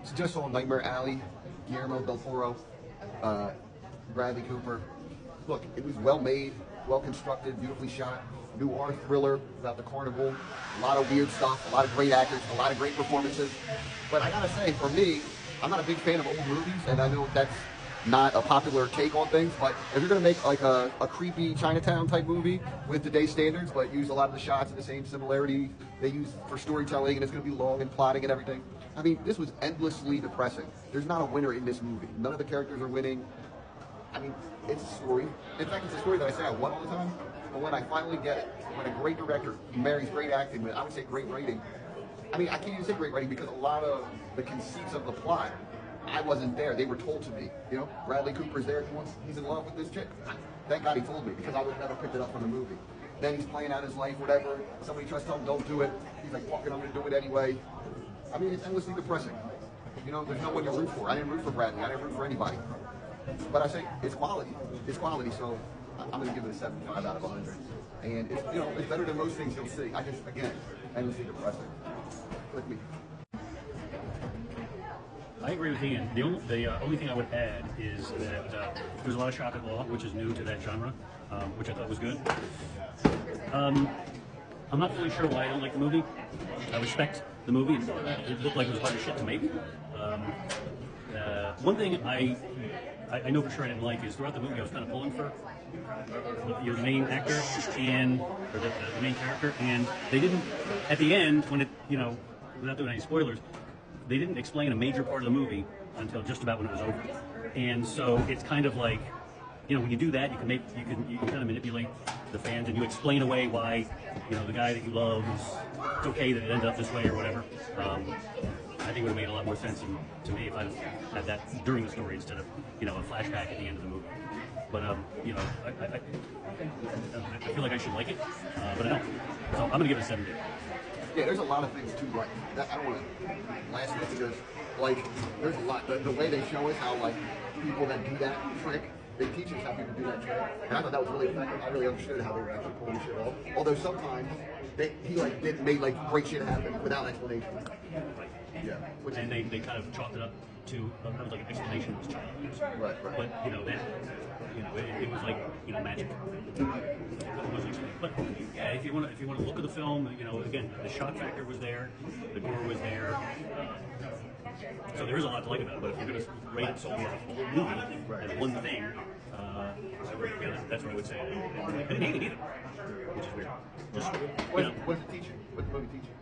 So just saw Nightmare Alley, Guillermo del Toro, Bradley Cooper. Look, it was well made, well constructed, beautifully shot. Noir thriller about the carnival. A lot of weird stuff, a lot of great actors, a lot of great performances. But I gotta say, for me, I'm not a big fan of old movies, and I know that's not a popular take on things, but if you're gonna make like a creepy Chinatown type movie with today's standards, but use a lot of the shots and the same similarity they use for storytelling, and it's gonna be long and plotting and everything. I mean, this was endlessly depressing. There's not a winner in this movie. None of the characters are winning. I mean, it's a story. In fact, it's a story that I say I want all the time, but when I finally get it, when a great director marries great acting with, I would say, great writing. I mean, I can't even say great writing because a lot of the conceits of the plot, I wasn't there. They were told to me. You know, Bradley Cooper's there. He's in love with this chick. Thank God he told me because I would have never picked it up from the movie. Then he's playing out his life, whatever. Somebody tries to tell him, don't do it. He's like, fuck it, I'm going to do it anyway. I mean, it's endlessly depressing. You know, there's no one to root for. I didn't root for Bradley. I didn't root for anybody. But I say it's quality. It's quality, so I'm going to give it a 75 out of 100. And it's, you know, it's better than most things you'll see. I just, again, endlessly depressing. Click me. I agree with Ian. The only thing I would add is that there's a lot of shock and awe, which is new to that genre, which I thought was good. I'm not fully sure why I don't like the movie. I respect the movie. It looked like it was hard as shit to make. One thing I know for sure I didn't like is throughout the movie I was kind of pulling for your main actor or the main character, and they didn't, at the end, when it, you know, without doing any spoilers, they didn't explain a major part of the movie until just about when it was over. And so it's kind of like, you know, when you do that, you can kind of manipulate the fans, and you explain away why, you know, the guy that you love it's okay that it ended up this way or whatever. I think it would have made a lot more sense to me if I'd had that during the story instead of, you know, a flashback at the end of the movie. But you know, I feel like I should like it, but I don't. So I'm gonna give it a 70. Yeah, there's a lot of things too, like that. I don't want to last minute because, like, there's a lot. The way they show us how, like, people that do that trick, they teach us how people do that trick, and I thought that was really effective. I really understood how they were actually pulling shit off. Although sometimes he like made like great shit happen without explanation. Right. Yeah. And they kind of chalked it up to like an explanation was childish. Right. But you know that, you know, it was like, you know, magic. It wasn't explained. But yeah, if you want to look at the film, you know, again, the shock factor was there, the gore was there. So there is a lot to like about it. But if you're going to rate it solely as a whole movie, as one thing, yeah, that's what I would say. I didn't hate it either, which is weird. Just, What does it teach you? What did the movie teach you?